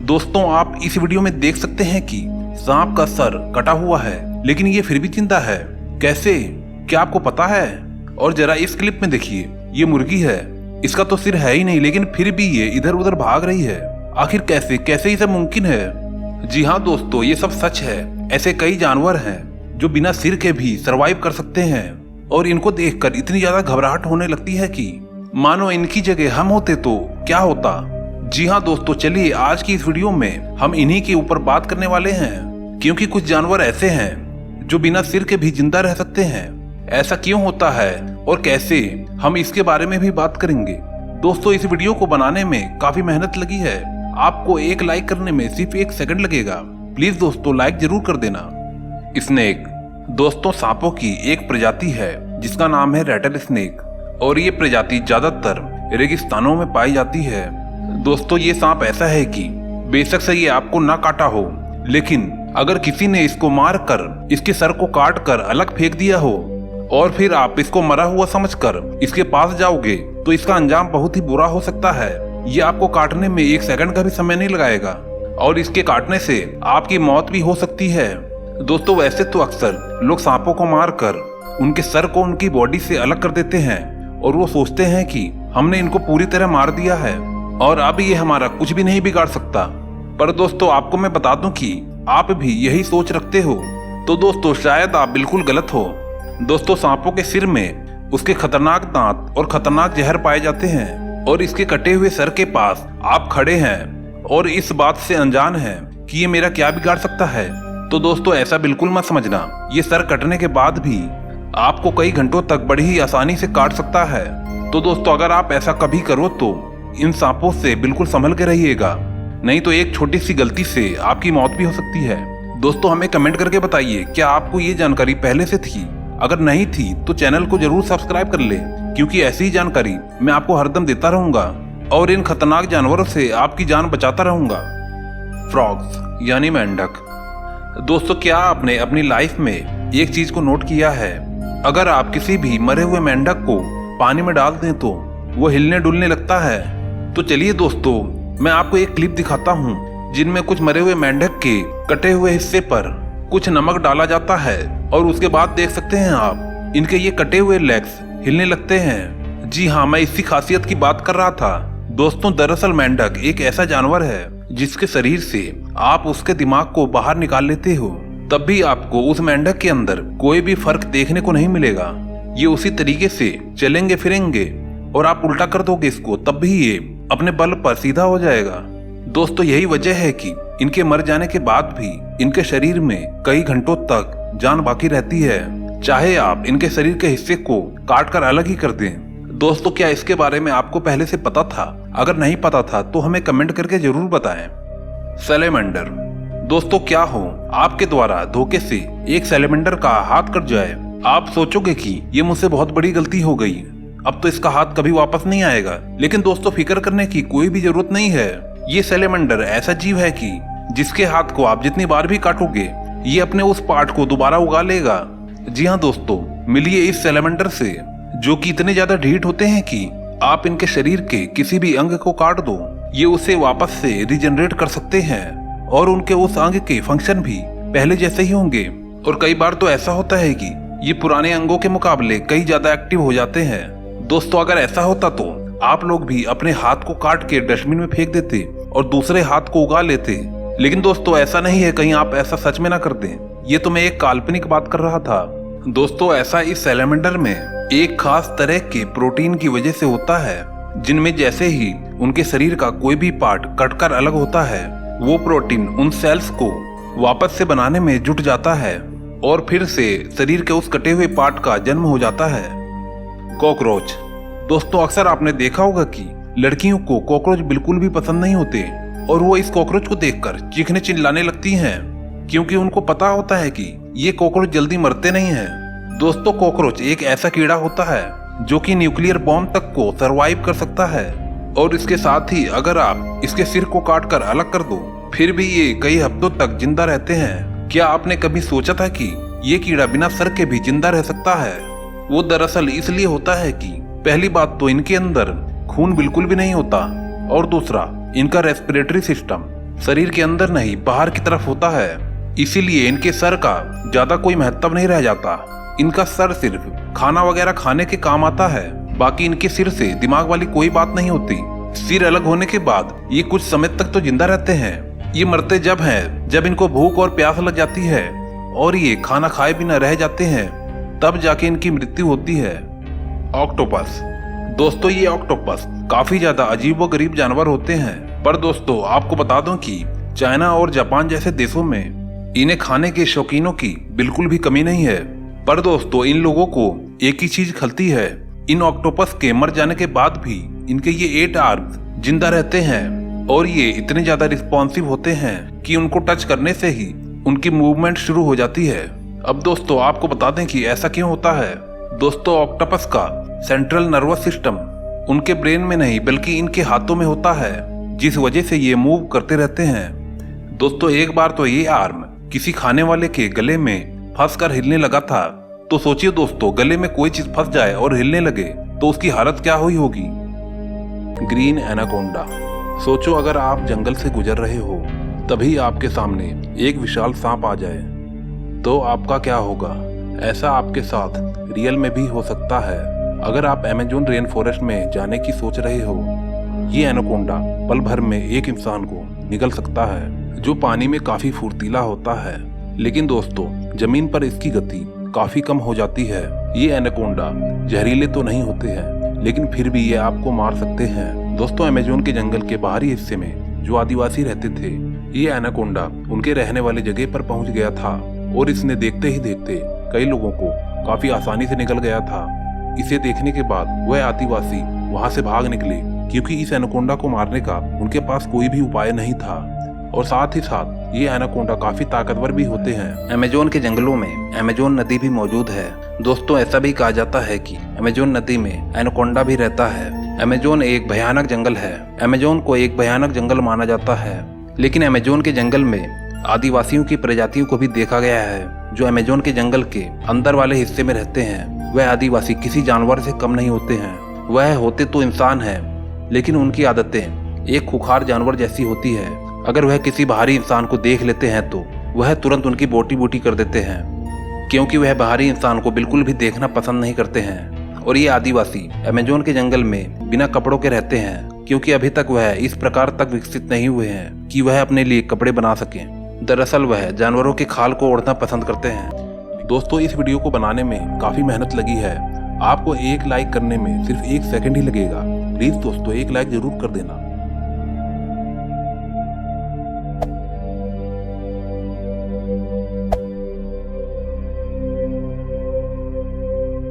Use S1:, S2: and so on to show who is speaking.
S1: दोस्तों आप इस वीडियो में देख सकते हैं कि सांप का सर कटा हुआ है लेकिन ये फिर भी जिंदा है। कैसे, क्या आपको पता है? और जरा इस क्लिप में देखिए, ये मुर्गी है, इसका तो सिर है ही नहीं लेकिन फिर भी ये इधर उधर भाग रही है। आखिर कैसे कैसे ये सब मुमकिन है? जी हाँ दोस्तों, ये सब सच है। ऐसे कई जानवर हैं जो बिना सिर के भी सरवाइव कर सकते हैं और इनको देखकर इतनी ज्यादा घबराहट होने लगती है कि मानो इनकी जगह हम होते तो क्या होता। जी हाँ दोस्तों, चलिए आज की इस वीडियो में हम इन्हीं के ऊपर बात करने वाले हैं, क्योंकि कुछ जानवर ऐसे हैं जो बिना सिर के भी जिंदा रह सकते हैं। ऐसा क्यों होता है और कैसे, हम इसके बारे में भी बात करेंगे। दोस्तों इस वीडियो को बनाने में काफी मेहनत लगी है। आपको एक लाइक करने में सिर्फ 1 सेकंड लगेगा। प्लीज दोस्तों लाइक जरूर कर देना। स्नेक दोस्तों सांपों की एक प्रजाति है जिसका नाम है रैटल स्नेक, और ये प्रजाति ज्यादातर रेगिस्तानों में पाई जाती है। दोस्तों ये सांप ऐसा है कि बेशक से ये आपको ना काटा हो, लेकिन अगर किसी ने इसको मार कर इसके सर को काट कर अलग फेंक दिया हो और फिर आप इसको मरा हुआ समझकर इसके पास जाओगे तो इसका अंजाम बहुत ही बुरा हो सकता है। ये आपको काटने में 1 सेकंड का भी समय नहीं लगाएगा और इसके काटने से आपकी मौत भी हो सकती है। दोस्तों वैसे तो अक्सर लोग सांपों को मार कर उनके सर को उनकी बॉडी से अलग कर देते हैं और वो सोचते हैं कि हमने इनको पूरी तरह मार दिया है और अब ये हमारा कुछ भी नहीं बिगाड़ सकता। पर दोस्तों आपको मैं बता दूं कि आप भी यही सोच रखते हो, तो दोस्तों शायद आप बिल्कुल गलत हो। दोस्तों सांपों के सिर में उसके खतरनाक दांत और खतरनाक जहर पाए जाते हैं और इसके कटे हुए सर के पास आप खड़े हैं और इस बात से अनजान हैं कि ये मेरा क्या बिगाड़ सकता है। तो दोस्तों ऐसा बिल्कुल मत समझना, ये सर कटने के बाद भी आपको कई घंटों तक बड़ी ही आसानी से काट सकता है। तो दोस्तों अगर आप ऐसा कभी करो तो इन सांपों से बिल्कुल संभल के रहिएगा, नहीं तो एक छोटी सी गलती से आपकी मौत भी हो सकती है। दोस्तों हमें कमेंट करके बताइए, क्या आपको ये जानकारी पहले से थी? अगर नहीं थी तो चैनल को जरूर सब्सक्राइब कर ले, क्योंकि ऐसी ही जानकारी मैं आपको हरदम देता रहूंगा और इन खतरनाक जानवरों से आपकी जान बचाता रहूंगा। फ्रॉग्स यानी मेंढक। दोस्तों क्या आपने अपनी लाइफ में एक चीज को नोट किया है? अगर आप किसी भी मरे हुए मेंढक को पानी में डाल दें तो वो हिलने डुलने लगता है। तो चलिए दोस्तों मैं आपको एक क्लिप दिखाता हूँ जिनमें कुछ मरे हुए मेंढक के कटे हुए हिस्से पर कुछ नमक डाला जाता है और उसके बाद देख सकते हैं आप इनके ये कटे हुए लेग्स हिलने लगते हैं। जी हाँ, मैं इसी खासियत की बात कर रहा था। दोस्तों दरअसल मेंढक एक ऐसा जानवर है जिसके शरीर से आप उसके दिमाग को बाहर निकाल लेते हो, तब भी आपको उस मेंढक के अंदर कोई भी फर्क देखने को नहीं मिलेगा। ये उसी तरीके से चलेंगे फिरेंगे और आप उल्टा कर दोगे इसको, तब भी ये अपने बल पर सीधा हो जाएगा। दोस्तों यही वजह है कि इनके मर जाने के बाद भी इनके शरीर में कई घंटों तक जान बाकी रहती है, चाहे आप इनके शरीर के हिस्से को काट कर अलग ही कर दें। दोस्तों क्या इसके बारे में आपको पहले से पता था? अगर नहीं पता था तो हमें कमेंट करके जरूर बताएं। सैलेमेंडर। दोस्तों क्या हो आपके द्वारा धोखे से एक सैलेमेंडर का हाथ कट जाए, आप सोचोगे कि ये मुझसे बहुत बड़ी गलती हो गई, अब तो इसका हाथ कभी वापस नहीं आएगा। लेकिन दोस्तों फिक्र करने की कोई भी जरूरत नहीं है। ये सैलेमेंडर ऐसा जीव है कि जिसके हाथ को आप जितनी बार भी काटोगे ये अपने उस पार्ट को दोबारा उगा लेगा। जी हाँ दोस्तों, मिलिए इस सैलेमेंडर से जो कि इतने ज्यादा ढीठ होते हैं कि आप इनके शरीर के किसी भी अंग को काट दो, ये उसे वापस से रिजनरेट कर सकते हैं और उनके उस अंग के फंक्शन भी पहले जैसे ही होंगे। और कई बार तो ऐसा होता है कि ये पुराने अंगों के मुकाबले कई ज्यादा एक्टिव हो जाते हैं। दोस्तों अगर ऐसा होता तो आप लोग भी अपने हाथ को काट के डस्टबिन में फेंक देते और दूसरे हाथ को उगा लेते, लेकिन दोस्तों ऐसा नहीं है, कहीं आप ऐसा सच में ना कर दें। ये तो मैं एक काल्पनिक बात कर रहा था। दोस्तों ऐसा इस सैलेमेंडर में एक खास तरह के प्रोटीन की वजह से होता है, जिनमें जैसे ही उनके शरीर का कोई भी पार्ट कटकर अलग होता है वो प्रोटीन उन सेल्स को वापस से बनाने में जुट जाता है और फिर से शरीर के उस कटे हुए पार्ट का जन्म हो जाता है। कॉकरोच। दोस्तों अक्सर आपने देखा होगा कि लड़कियों को कॉकरोच बिल्कुल भी पसंद नहीं होते और वो इस कॉकरोच को देखकर चीखने चिल्लाने लगती हैं, क्योंकि उनको पता होता है कि ये कॉकरोच जल्दी मरते नहीं हैं। दोस्तों कॉकरोच एक ऐसा कीड़ा होता है जो कि न्यूक्लियर बॉम्ब तक को सरवाइव कर सकता है, और इसके साथ ही अगर आप इसके सिर को काट कर अलग कर दो फिर भी ये कई हफ्तों तक जिंदा रहते हैं। क्या आपने कभी सोचा था कि ये कीड़ा बिना सर के भी जिंदा रह सकता है? वो दरअसल इसलिए होता है कि पहली बात तो इनके अंदर खून बिल्कुल भी नहीं होता और दूसरा इनका रेस्पिरेटरी सिस्टम शरीर के अंदर नहीं बाहर की तरफ होता है, इसीलिए इनके सर का ज्यादा कोई महत्व नहीं रह जाता। इनका सर सिर्फ खाना वगैरह खाने के काम आता है, बाकी इनके सिर से दिमाग वाली कोई बात नहीं होती। सिर अलग होने के बाद ये कुछ समय तक तो जिंदा रहते हैं। ये मरते जब हैं जब इनको भूख और प्यास लग जाती है और ये खाना खाए बिना रह जाते हैं, तब जाके इनकी मृत्यु होती है। ऑक्टोपस। दोस्तों ये ऑक्टोपस काफी ज्यादा अजीब व गरीब जानवर होते हैं, पर दोस्तों आपको बता दूं कि चाइना और जापान जैसे देशों में इन्हें खाने के शौकीनों की बिल्कुल भी कमी नहीं है। पर दोस्तों इन लोगों को एक ही चीज खलती है, इन ऑक्टोपस के मर जाने के बाद भी इनके ये 8 आर्म्स जिंदा रहते हैं और ये इतने ज्यादा रिस्पॉन्सिव होते हैं कि उनको टच करने से ही उनकी मूवमेंट शुरू हो जाती है। अब दोस्तों आपको बता दें कि ऐसा क्यों होता है। दोस्तों ऑक्टोपस का सेंट्रल नर्वस सिस्टम उनके ब्रेन में नहीं बल्कि इनके हाथों में होता है, जिस वजह से ये मूव करते रहते हैं। दोस्तों एक बार तो ये आर्म किसी खाने वाले के गले में फंस कर हिलने लगा था, तो सोचिए दोस्तों गले में कोई चीज फंस जाए और हिलने लगे तो उसकी हालत क्या हुई होगी। Green anaconda. सोचो अगर आप जंगल से गुजर रहे हो, तभी आपके सामने एक विशाल सांप आ जाए तो आपका क्या होगा। ऐसा आपके साथ रियल में भी हो सकता है। अगर आप अमेज़न रेन फॉरेस्ट में जाने की सोच रहे हो, ये एनाकोंडा पल भर में एक इंसान को निगल सकता है, जो पानी में काफी फुर्तीला होता है। लेकिन दोस्तों जमीन पर इसकी गति काफी कम हो जाती है। ये एनाकोंडा जहरीले तो नहीं होते हैं, लेकिन फिर भी ये आपको मार सकते हैं। दोस्तों अमेज़न के जंगल के बाहरी हिस्से में जो आदिवासी रहते थे, ये एनाकोंडा उनके रहने वाली जगह पर पहुंच गया था और इसने देखते ही देखते कई लोगों को काफी आसानी से निगल गया था। इसे देखने के बाद वह आदिवासी वहां से भाग निकले, क्योंकि इस एनाकोंडा को मारने का उनके पास कोई भी उपाय नहीं था। और साथ ही साथ ये एनाकोंडा काफी ताकतवर भी होते हैं। अमेज़न के जंगलों में अमेज़न नदी भी मौजूद है। दोस्तों ऐसा भी कहा जाता है कि अमेज़न नदी में एनाकोंडा भी रहता है। अमेज़न एक भयानक जंगल है। अमेज़न को एक भयानक जंगल माना जाता है, लेकिन अमेज़न के जंगल में आदिवासियों की प्रजातियों को भी देखा गया है, जो अमेज़न के जंगल के अंदर वाले हिस्से में रहते हैं। वह आदिवासी किसी जानवर से कम नहीं होते हैं। वह होते तो इंसान है, लेकिन उनकी आदतें एक खुखार जानवर जैसी होती है। अगर वह किसी बाहरी इंसान को देख लेते हैं तो वह तुरंत उनकी बोटी बोटी कर देते हैं, क्योंकि वह बाहरी इंसान को बिल्कुल भी देखना पसंद नहीं करते हैं। और ये आदिवासी अमेज़न के जंगल में बिना कपड़ों के रहते हैं, क्योंकि अभी तक वह इस प्रकार तक विकसित नहीं हुए हैं कि वह अपने लिए कपड़े बना सकें। दरअसल वह जानवरों के खाल को ओढ़ना पसंद करते हैं। दोस्तों इस वीडियो को बनाने में काफी मेहनत लगी है। आपको एक लाइक करने में सिर्फ 1 सेकंड ही लगेगा। प्लीज दोस्तों एक लाइक जरूर कर देना।